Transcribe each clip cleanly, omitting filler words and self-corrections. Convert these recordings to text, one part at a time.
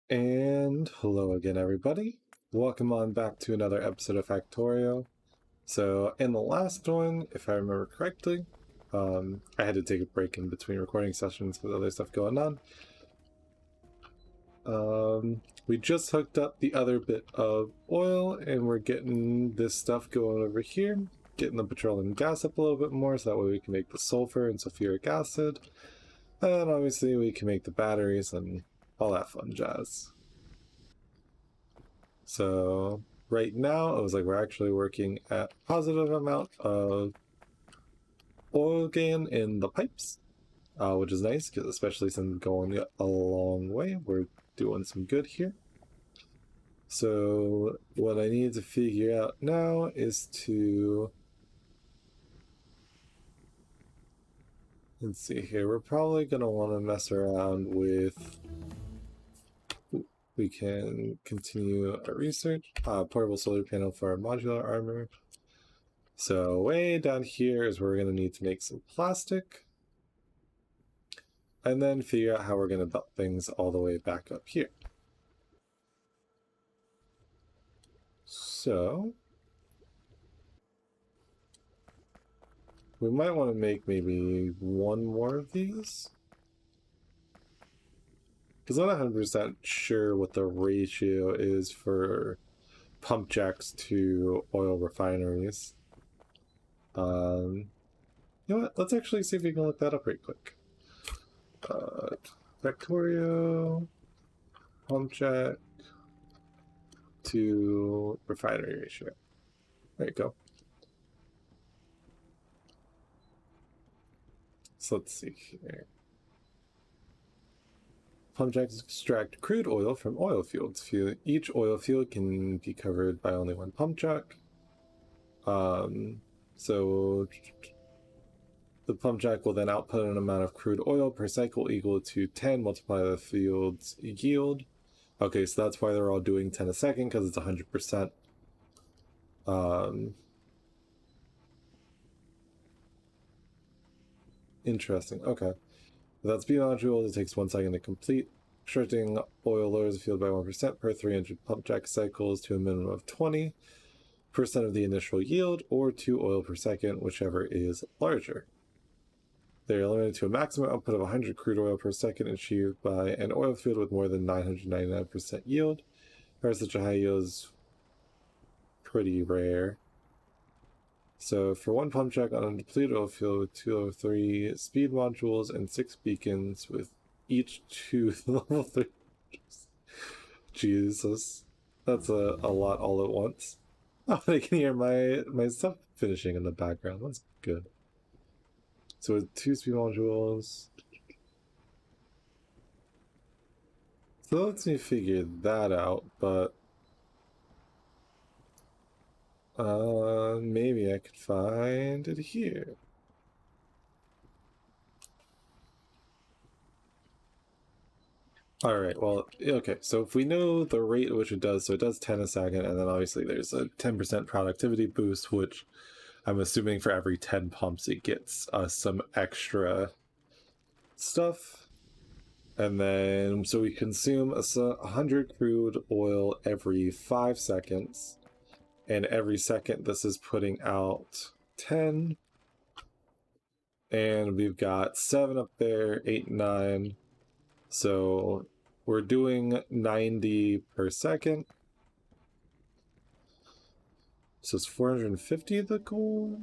And hello again, everybody. Welcome on back to another episode of Factorio. So, in the last one, if I remember correctly, I had to take a break in between recording sessions with other stuff going on. We just hooked up the other bit of oil, and we're getting this stuff going over here, getting the petroleum gas up a little bit more, so that way we can make the sulfur and sulfuric acid. And obviously, we can make the batteries and all that fun jazz. So right now, it was like we're actually working at a positive amount of oil gain in the pipes, which is nice, because especially since going a long way, we're doing some good here. So what I need to figure out now is to, let's see here, we're probably going to want to mess around with, we can continue our research, portable solar panel for our modular armor. So way down here is where we're going to need to make some plastic, and then figure out how we're going to belt things all the way back up here. So we might want to make maybe one more of these, because I'm not 100% sure what the ratio is for pump jacks to oil refineries. You know what? Let's actually see if we can look that up right quick. Factorio pump jack to refinery ratio. There you go. So let's see here. Pump jacks extract crude oil from oil fields. Each oil field can be covered by only one pump jack. So the pump jack will then output an amount of crude oil per cycle equal to 10 multiplied by the field's yield. Okay, so that's why they're all doing 10 a second, because it's 100%. Interesting. Okay. Without speed modules, it takes 1 second to complete. Extracting oil lowers the field by 1% per 300 pump jack cycles to a minimum of 20% of the initial yield, or 2 oil per second, whichever is larger. They are limited to a maximum output of 100 crude oil per second achieved by an oil field with more than 999% yield. However, such a high yield is pretty rare. So for one pump jack on a depleted oil field with 203 speed modules and 6 beacons with each 2 level 3. Jesus. That's a lot all at once. Oh, I can hear my stuff finishing in the background. That's good. So with 2 speed modules. So that lets me figure that out, but maybe I could find it here. Alright, well, okay, so if we know the rate at which it does, so it does 10 a second, and then obviously there's a 10% productivity boost, which I'm assuming for every 10 pumps it gets some extra stuff. And then, so we consume 100 crude oil every 5 seconds, and every second this is putting out 10. And we've got 7 up there, 8, 9. So we're doing 90 per second. So it's 450 the goal?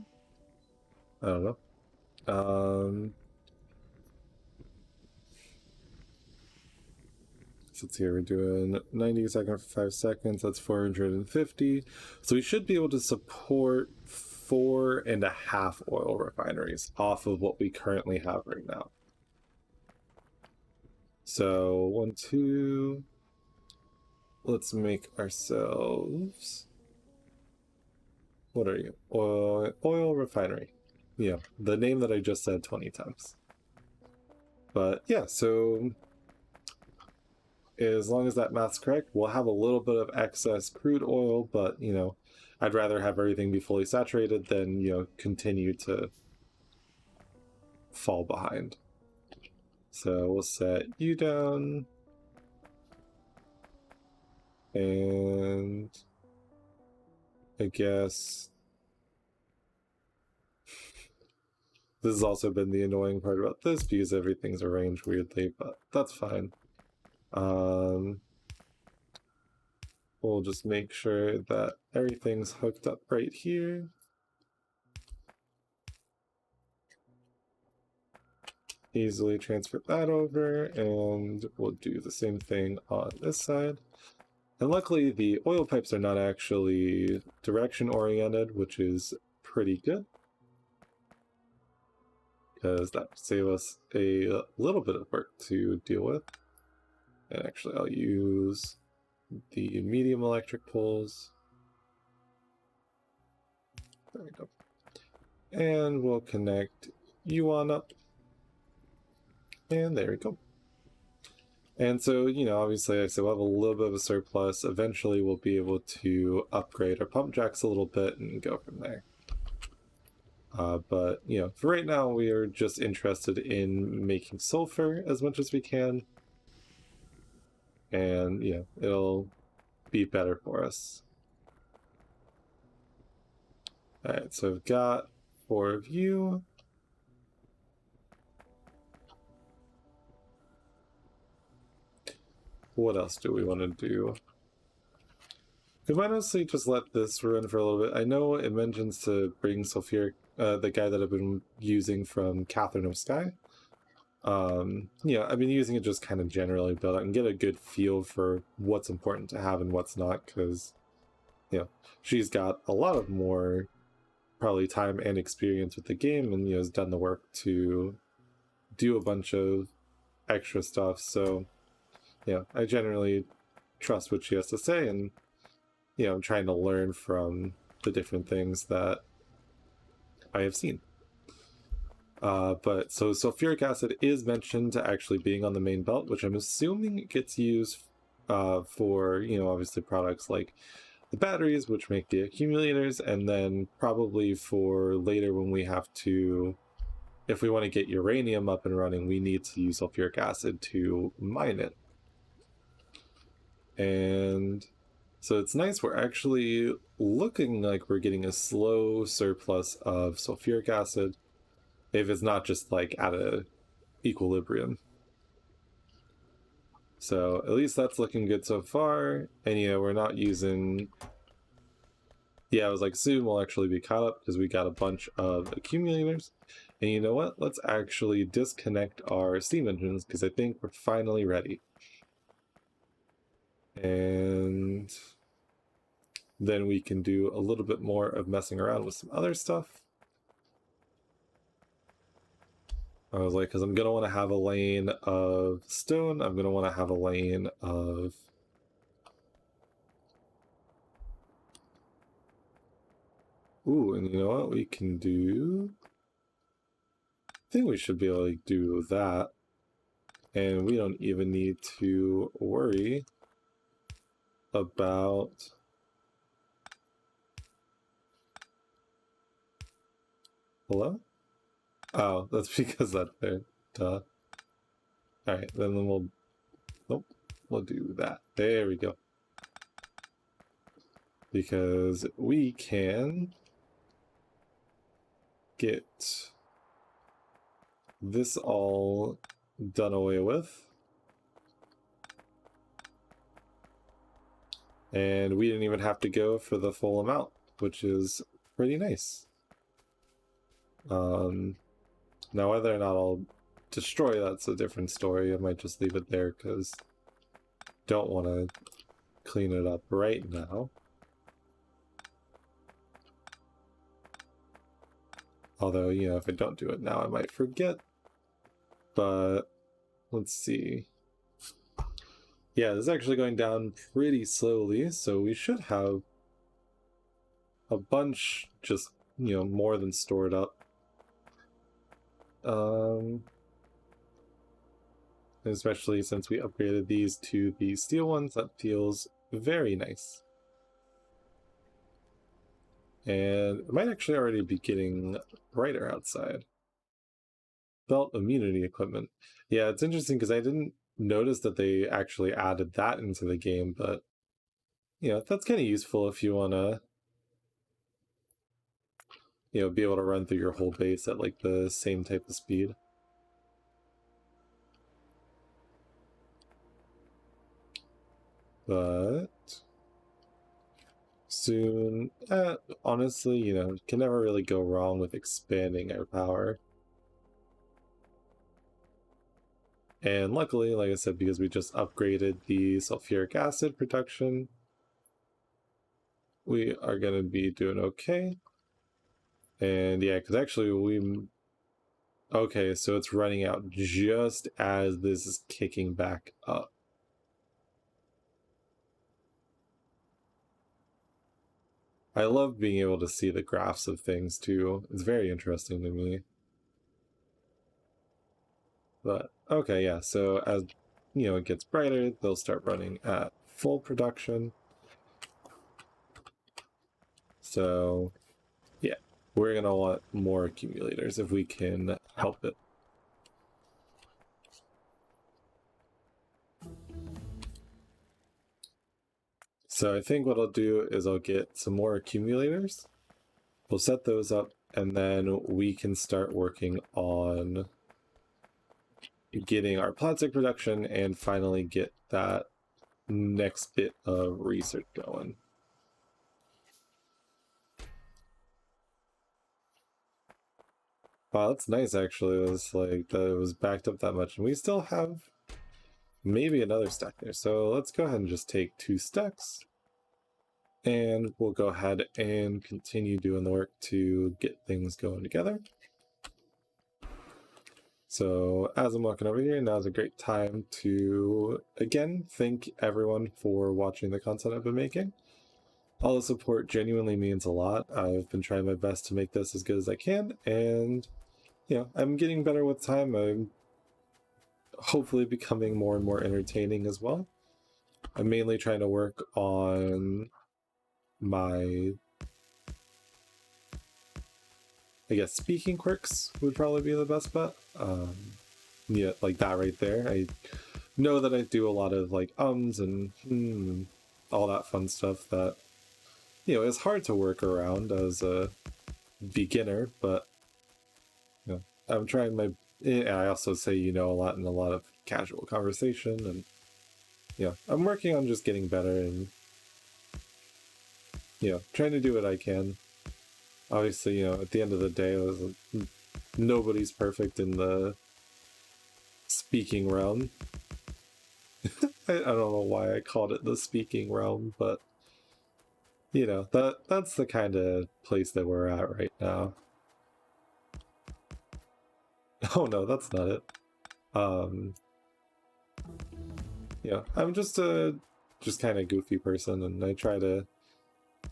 I don't know. So let's see here, we're doing 90 a second for 5 seconds. That's 450. So we should be able to support 4.5 oil refineries off of what we currently have right now. So 1, 2. Let's make ourselves. What are you? Oil refinery. Yeah, the name that I just said 20 times. But yeah, so as long as that math's correct, we'll have a little bit of excess crude oil, but you know, I'd rather have everything be fully saturated than, you know, continue to fall behind. So we'll set you down. And I guess this has also been the annoying part about this because everything's arranged weirdly, but that's fine. We'll just make sure that everything's hooked up right here. Easily transfer that over, and we'll do the same thing on this side. And luckily, the oil pipes are not actually direction oriented, which is pretty good, because that would save us a little bit of work to deal with. And actually, I'll use the medium electric poles. There we go. And we'll connect you on up. And there we go. And so, you know, obviously, I said we'll have a little bit of a surplus. Eventually, we'll be able to upgrade our pump jacks a little bit and go from there. But, you know, for right now, we are just interested in making sulfur as much as we can. And, you know, it'll be better for us. Alright, so I've got 4 of you. What else do we want to do? We might honestly just let this run for a little bit. I know it mentions to bring sulfuric, the guy that I've been using from Catherine of Sky. Yeah, I've been using it just kind of generally, but I can get a good feel for what's important to have and what's not, because, you know, she's got a lot of more probably time and experience with the game, and, you know, has done the work to do a bunch of extra stuff. So, yeah, I generally trust what she has to say, and, you know, I'm trying to learn from the different things that I have seen. But so sulfuric acid is mentioned to actually being on the main belt, which I'm assuming it gets used for, you know, obviously products like the batteries, which make the accumulators, and then probably for later when we have to, if we want to get uranium up and running, we need to use sulfuric acid to mine it. And so it's nice, we're actually looking like we're getting a slow surplus of sulfuric acid, if it's not just like at a equilibrium. So at least that's looking good so far. And you know, we're not using, yeah, I was like, soon we'll actually be caught up because we got a bunch of accumulators. And you know what, let's actually disconnect our steam engines because I think we're finally ready. And then we can do a little bit more of messing around with some other stuff. I was like, because I'm going to want to have a lane of stone. I'm going to want to have a lane of... Ooh, and you know what we can do? I think we should be able to do that. And we don't even need to worry about... Hello? Oh, that's because that's there. Duh. Alright, then we'll... Nope. We'll do that. There we go. Because we can get this all done away with. And we didn't even have to go for the full amount, which is pretty nice. Now whether or not I'll destroy that's a different story. I might just leave it there because don't want to clean it up right now. Although, you know, if I don't do it now, I might forget. But let's see. Yeah, this is actually going down pretty slowly, so we should have a bunch just, you know, more than stored up. Especially since we upgraded these to the steel ones, that feels very nice. And it might actually already be getting brighter outside. Belt immunity equipment. Yeah, it's interesting because I didn't notice that they actually added that into the game, but that's kind of useful if you want to, be able to run through your whole base at like the same type of speed. But soon, honestly, can never really go wrong with expanding our power. And luckily, like I said, because we just upgraded the sulfuric acid production, we are going to be doing okay. And yeah, because actually okay, so it's running out just as this is kicking back up. I love being able to see the graphs of things too. It's very interesting to me. But okay, yeah, so as it gets brighter, they'll start running at full production. So yeah, we're gonna want more accumulators if we can help it. So I think what I'll do is I'll get some more accumulators. We'll set those up, and then we can start working on getting our plastic production and finally get that next bit of research going. Wow, that's nice actually. It was like that it was backed up that much, and we still have maybe another stack there. So let's go ahead and just take 2 stacks, and we'll go ahead and continue doing the work to get things going together. So as I'm walking over here, now's a great time to again thank everyone for watching the content I've been making. All the support genuinely means a lot. I've been trying my best to make this as good as I can, and I'm getting better with time. I'm hopefully becoming more and more entertaining as well. I'm mainly trying to work on my, I guess, speaking quirks would probably be the best bet. Yeah, like that right there. I know that I do a lot of like and all that fun stuff that is hard to work around as a beginner, but I'm trying my. And I also say a lot in a lot of casual conversation, and I'm working on just getting better and trying to do what I can. Obviously, at the end of the day, nobody's perfect in the speaking realm. I don't know why I called it the speaking realm, but that's the kind of place that we're at right now. Oh no, that's not it. I'm just a kind of goofy person, and I try to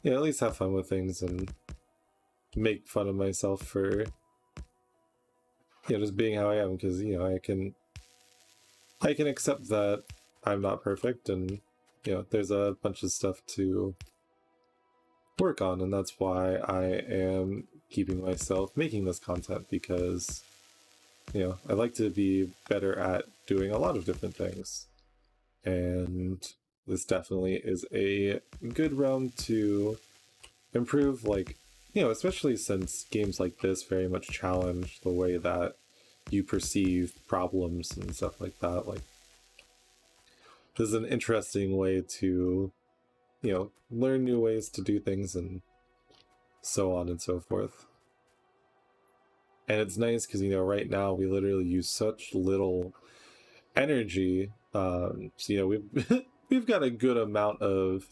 at least have fun with things and make fun of myself for just being how I am, because I can accept that I'm not perfect, and there's a bunch of stuff to work on, and that's why I am keeping myself making this content, because I like to be better at doing a lot of different things, and this definitely is a good realm to improve, like especially since games like this very much challenge the way that you perceive problems and stuff like that. Like, this is an interesting way to learn new ways to do things, and so on and so forth. And it's nice because right now we literally use such little energy, so we've we've got a good amount of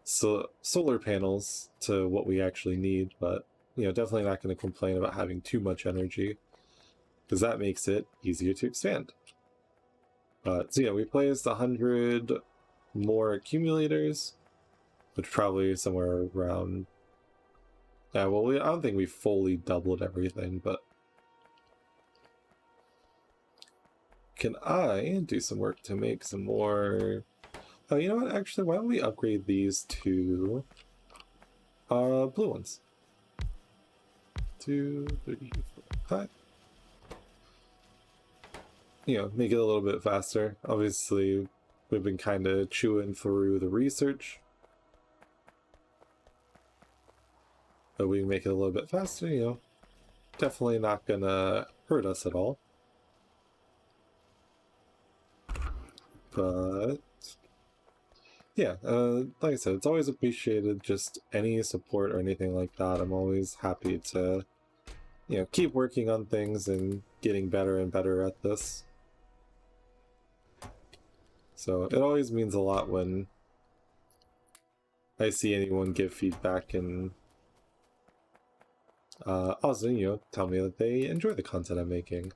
solar panels to what we actually need, but definitely not going to complain about having too much energy, because that makes it easier to expand. So we placed 100 more accumulators, which probably somewhere around. Yeah, well, I don't think we fully doubled everything, but can I do some work to make some more? Oh, you know what? Actually, why don't we upgrade these to blue ones? 2, 3, 4, 5. Make it a little bit faster. Obviously, we've been kind of chewing through the research, but we can make it a little bit faster, you know, definitely not gonna hurt us at all. But yeah, like I said, it's always appreciated, just any support or anything like that. I'm always happy to, you know, keep working on things and getting better and better at this. So it always means a lot when I see anyone give feedback and also, you know, tell me that they enjoy the content I'm making.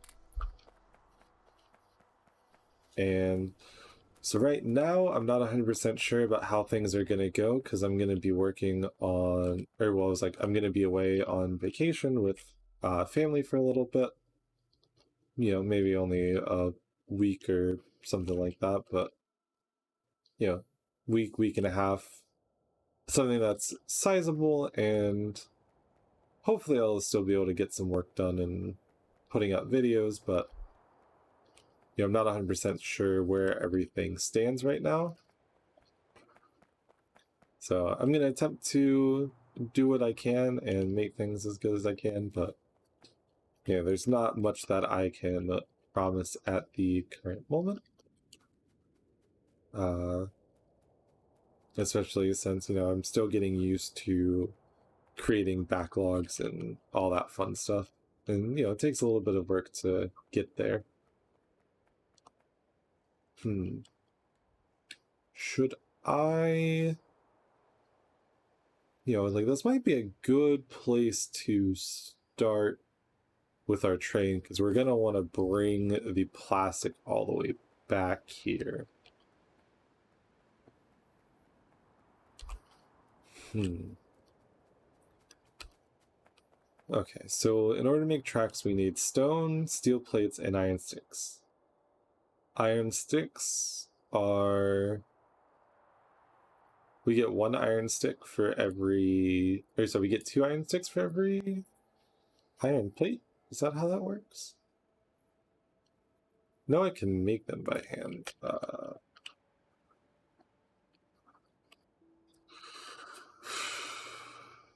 And so right now, I'm not 100% sure about how things are going to go because I'm going to be working on, or well, I was like, I'm going to be away on vacation with family for a little bit. You know, maybe only a week or something like that, but, you know, week and a half, something that's sizable, and hopefully I'll still be able to get some work done and putting out videos, but, you know, I'm not 100% sure where everything stands right now. So I'm going to attempt to do what I can and make things as good as I can, but yeah, there's not much that I can promise at the current moment. Especially since, you know, I'm still getting used to creating backlogs and all that fun stuff. And, you know, it takes a little bit of work to get there. Should I... You know, like, this might be a good place to start with our train, because we're going to want to bring the plastic all the way back here. Okay, so in order to make tracks, we need stone, steel plates, and iron sticks. Iron sticks are... We get 1 iron stick for every... Or so we get 2 iron sticks for every iron plate? Is that how that works? No, I can make them by hand.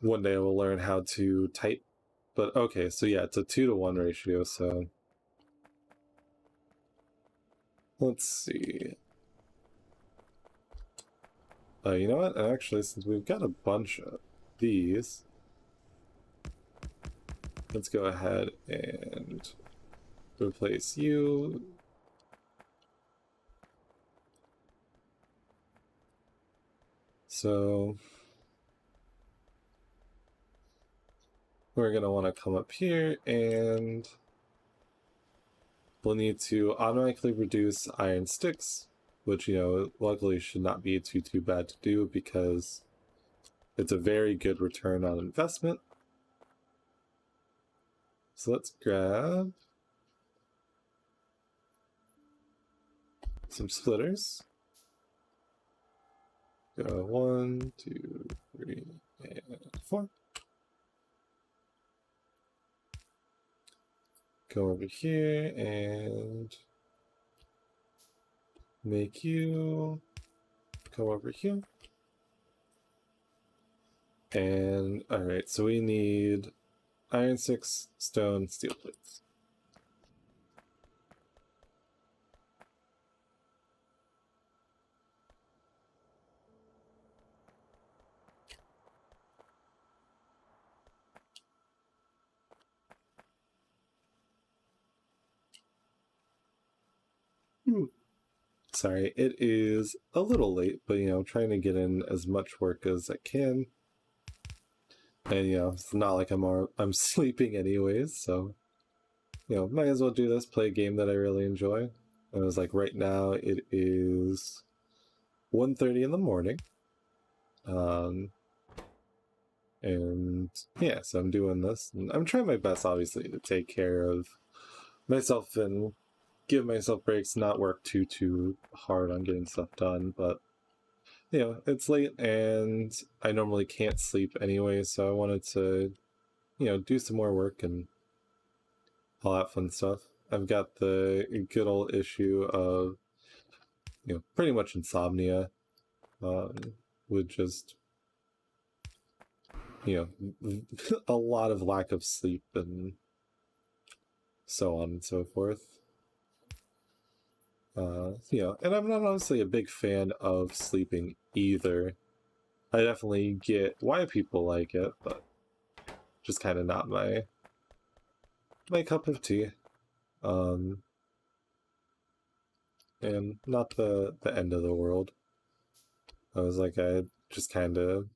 One day I will learn how to type. But okay, so yeah, it's a 2-to-1 ratio, so... Let's see. You know what? Actually, since we've got a bunch of these, let's go ahead and replace you. So we're going to want to come up here and we'll need to automatically reduce iron sticks, which, you know, luckily should not be too bad to do because it's a very good return on investment. So let's grab some splitters. Go 1, 2, 3, and 4. Go over here and make you go over here. And alright, so we need iron 6, stone, steel plates. Sorry, it is a little late, but you know, trying to get in as much work as I can. And you know, it's not like I'm sleeping anyways, so you know, might as well do this, play a game that I really enjoy. And I was like, right now it is 1:30 in the morning. And yeah, so I'm doing this. And I'm trying my best, obviously, to take care of myself and give myself breaks, not work too hard on getting stuff done. But you know, it's late and I normally can't sleep anyway, so I wanted to, you know, do some more work and all that fun stuff. I've got the good old issue of, you know, pretty much insomnia, with just you know, a lot of lack of sleep and so on and so forth. And I'm not honestly a big fan of sleeping either. I definitely get why people like it, but just kind of not my cup of tea. Um, and not the end of the world. I was like, I just kind of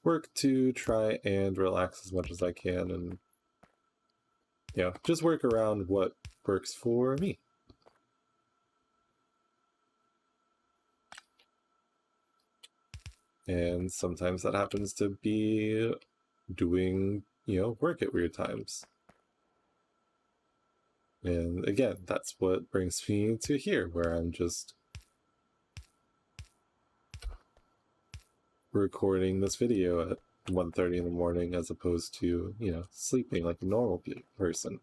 work to try and relax as much as I can, and just work around what works for me. And sometimes that happens to be doing, work at weird times. And again, that's what brings me to here, where I'm just recording this video at 1:30 in the morning as opposed to, sleeping like a normal person.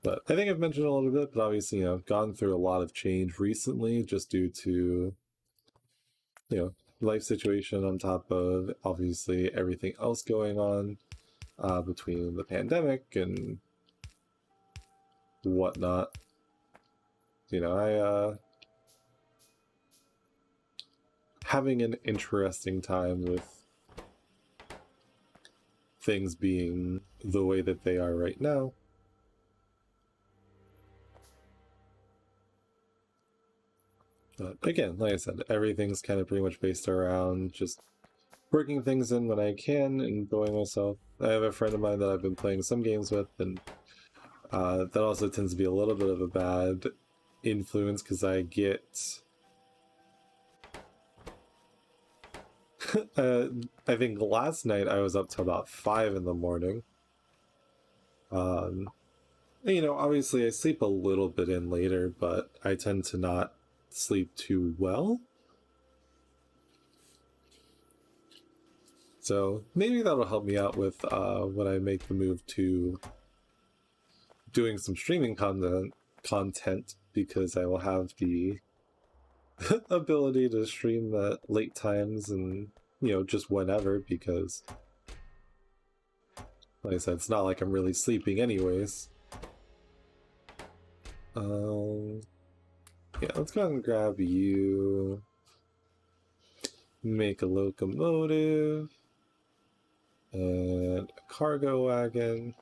But I think I've mentioned a little bit, but obviously, I've gone through a lot of change recently just due to, life situation on top of obviously everything else going on between the pandemic and whatnot. I having an interesting time with things being the way that they are right now. But again, like I said, everything's kind of pretty much based around just working things in when I can and going myself. I have a friend of mine that I've been playing some games with, and that also tends to be a little bit of a bad influence because I get I think last night I was up to about 5 in the morning. Obviously I sleep a little bit in later, but I tend to not sleep too well. So maybe that'll help me out with when I make the move to doing some streaming content because I will have the ability to stream at late times and just whenever, because like I said, it's not like I'm really sleeping anyways. Let's go ahead and grab you, make a locomotive and a cargo wagon,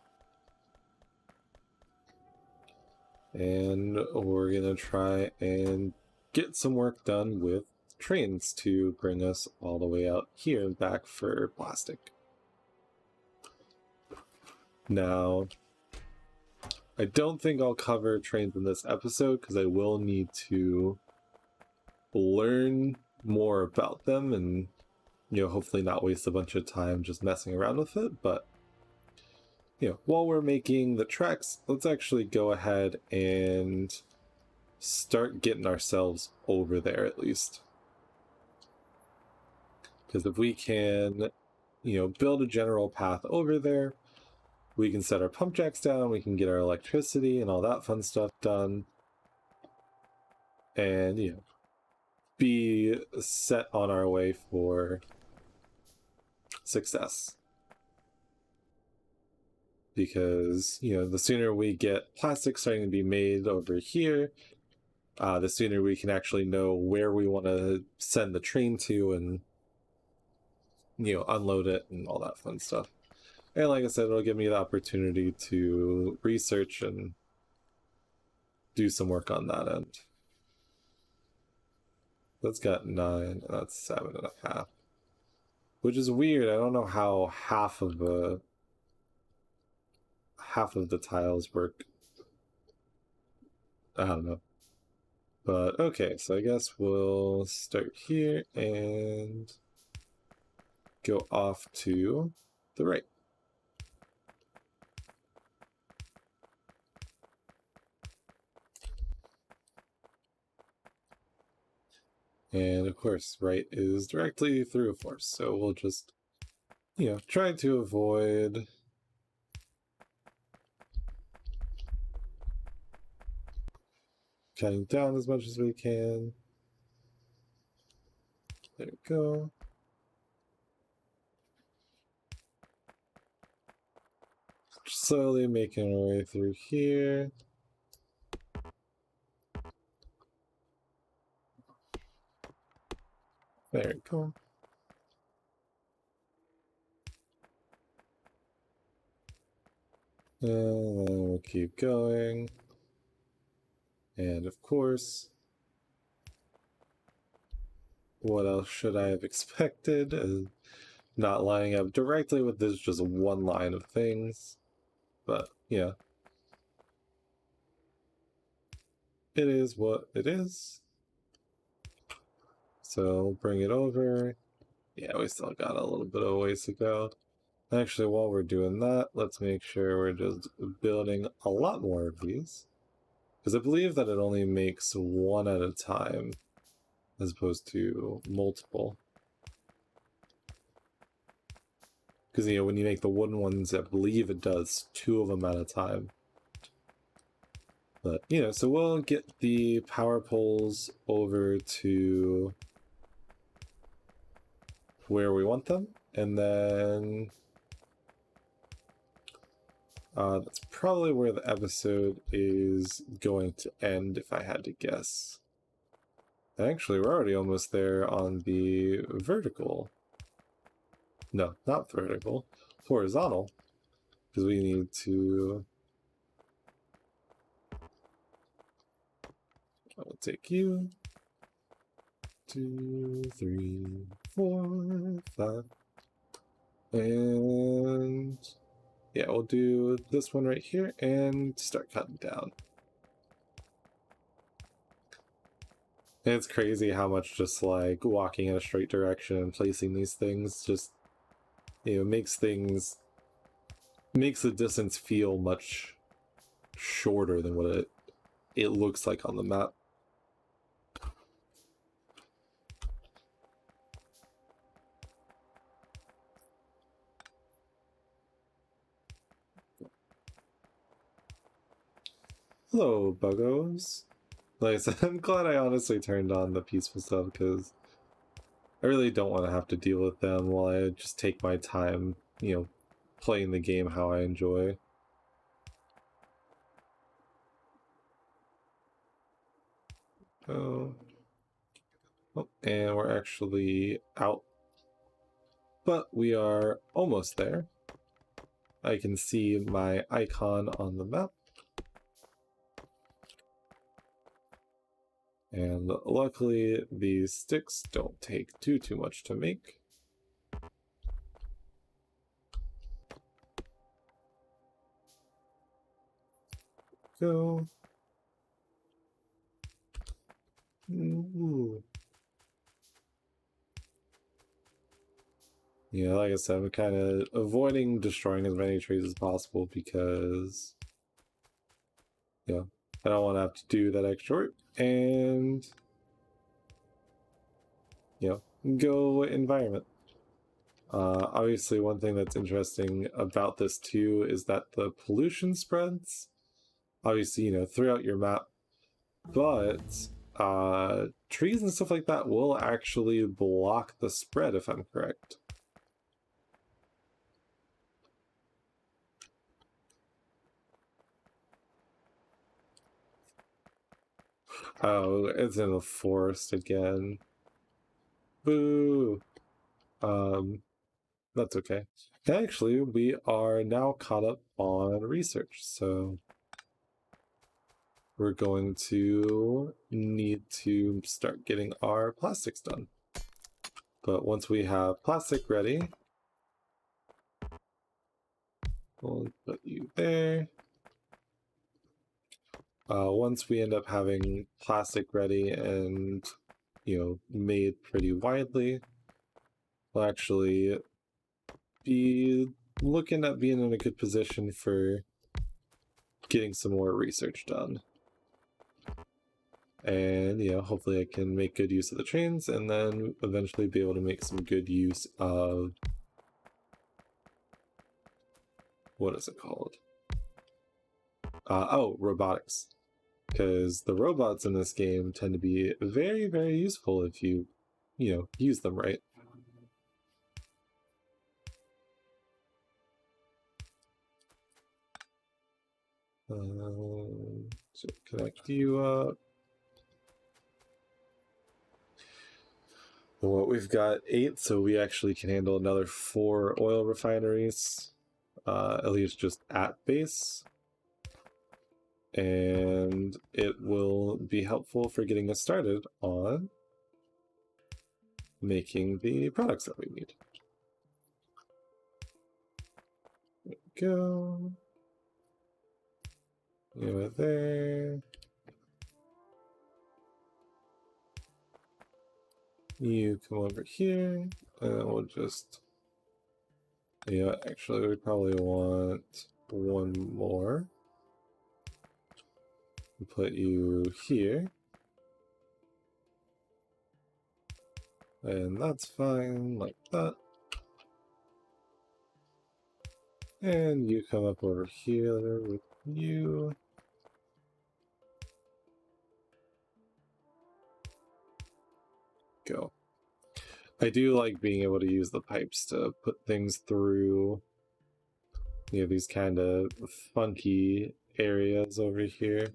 and we're gonna try and get some work done with trains to bring us all the way out here and back for plastic. Now, I don't think I'll cover trains in this episode because I will need to learn more about them and hopefully not waste a bunch of time just messing around with it. But while we're making the tracks, let's actually go ahead and start getting ourselves over there at least. Because if we can, build a general path over there, we can set our pump jacks down, we can get our electricity and all that fun stuff done, and, be set on our way for success. Because, the sooner we get plastic starting to be made over here, the sooner we can actually know where we want to send the train to and, unload it and all that fun stuff. And like I said, it'll give me the opportunity to research and do some work on that end. That's got 9, and that's 7.5. Which is weird. I don't know how half of the tiles work. I don't know. But okay, so I guess we'll start here and go off to the right. And of course, right is directly through a force, so we'll just, try to avoid cutting down as much as we can. There we go. Slowly making our way through here. There we go. And then we'll keep going. And of course, what else should I have expected? Not lining up directly with this, just one line of things. But yeah, it is what it is. So bring it over. Yeah, we still got a little bit of ways to go. Actually, while we're doing that, let's make sure we're just building a lot more of these. Because I believe that it only makes one at a time, as opposed to multiple. Because, you know, when you make the wooden ones, I believe it does 2 of them at a time. But, you know, so we'll get the power poles over to where we want them, and then that's probably where the episode is going to end, if I had to guess. Actually, we're already almost there on the vertical. No, not vertical. Horizontal. Because we need to... I'll take you. 2, 3, 4, 5. And... yeah, we'll do this one right here and start cutting down. And it's crazy how much just like walking in a straight direction and placing these things just, you know, makes the distance feel much shorter than what it looks like on the map. Hello, buggos. Like I said, I'm glad I honestly turned on the peaceful stuff because I really don't want to have to deal with them while I just take my time, you know, playing the game how I enjoy. Oh, and we're actually out. But we are almost there. I can see my icon on the map. And luckily, these sticks don't take too much to make. Go. Ooh. Yeah, like I said, I'm kind of avoiding destroying as many trees as possible because, yeah, I don't want to have to do that extra work. And, you know, go environment. Obviously, one thing that's interesting about this too is that the pollution spreads, obviously, you know, throughout your map, but trees and stuff like that will actually block the spread, if I'm correct. Oh, it's in the forest again. Boo! That's okay. Actually, we are now caught up on research, so we're going to need to start getting our plastics done. But once we have plastic ready, we'll put you there. Once we end up having plastic ready and, you know, made pretty widely, we'll actually be looking at being in a good position for getting some more research done. And, you know, hopefully I can make good use of the trains and then eventually be able to make some good use of... what is it called? Oh, robotics. Because the robots in this game tend to be very, very useful if you use them right. So connect you up. Well, we've got 8, so we actually can handle another 4 oil refineries, at least just at base. And it will be helpful for getting us started on making the products that we need. There we go. You are there. You come over here, and we'll just... actually, we probably want one more. Put you here. And that's fine, like that. And you come up over here with you. Go. I do like being able to use the pipes to put things through, these kind of funky areas over here.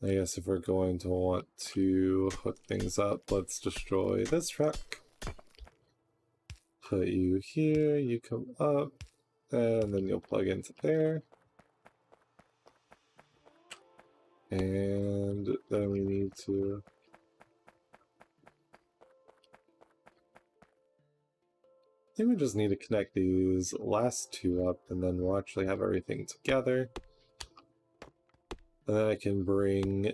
I guess if we're going to want to hook things up, let's destroy this truck. Put you here, you come up, and then you'll plug into there. And then we need to... I think we just need to connect these last 2 up, and then we'll actually have everything together. And then I can bring,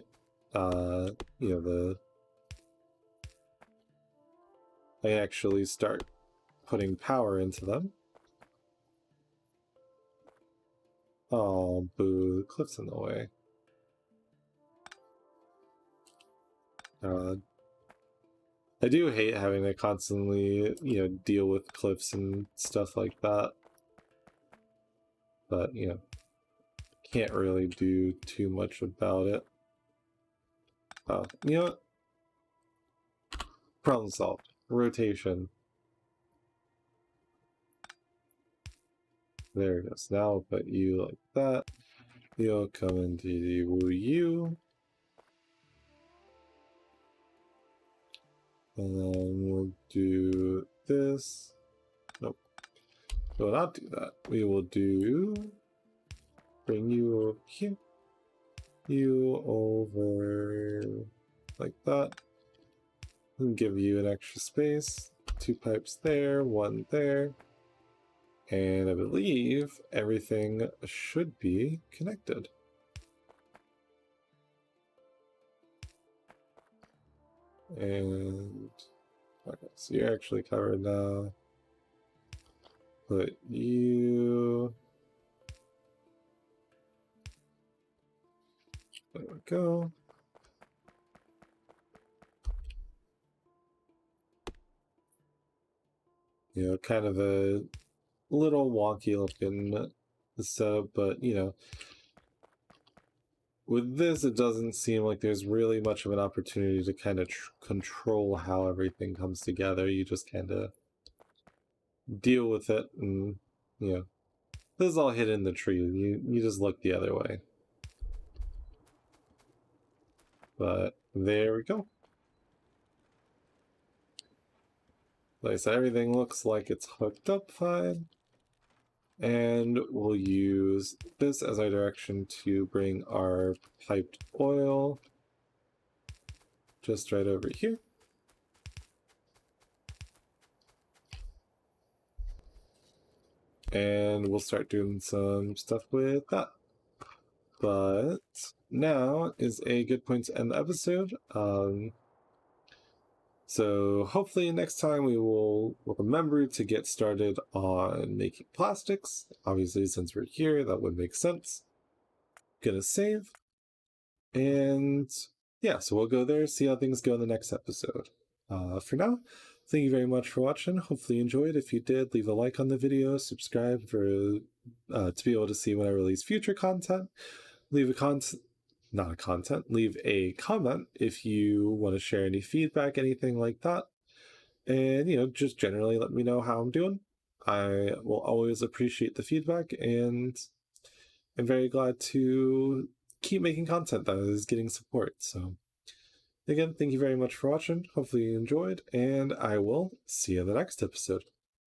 I actually start putting power into them. Oh, boo, the cliff's in the way. I do hate having to constantly, deal with cliffs and stuff like that. But, can't really do too much about it. You know what? Problem solved. Rotation. There it is. Now I'll put you like that. You'll come into the Woo U. And then we'll do this. Nope. We'll not do that. We will do... Bring you over here. You over... like that. And give you an extra space. 2 pipes there, 1 there. And I believe everything should be connected. And okay, so you're actually covered now. Put you... There we go. Kind of a little wonky looking setup, but with this, it doesn't seem like there's really much of an opportunity to kind of control how everything comes together. You just kind of deal with it, and this is all hidden in the tree. You just look the other way. But there we go. Like I said, everything looks like it's hooked up fine. And we'll use this as our direction to bring our piped oil just right over here. And we'll start doing some stuff with that. But now is a good point to end the episode. So hopefully next time we will remember to get started on making plastics. Obviously, since we're here, that would make sense. Gonna save. And yeah, so we'll go there, see how things go in the next episode. For now, thank you very much for watching. Hopefully you enjoyed. If you did, leave a like on the video, subscribe to be able to see when I release future content. Leave a not a content, leave a comment if you want to share any feedback, anything like that. And, just generally let me know how I'm doing. I will always appreciate the feedback, and I'm very glad to keep making content that is getting support. So, again, thank you very much for watching. Hopefully, you enjoyed, and I will see you in the next episode.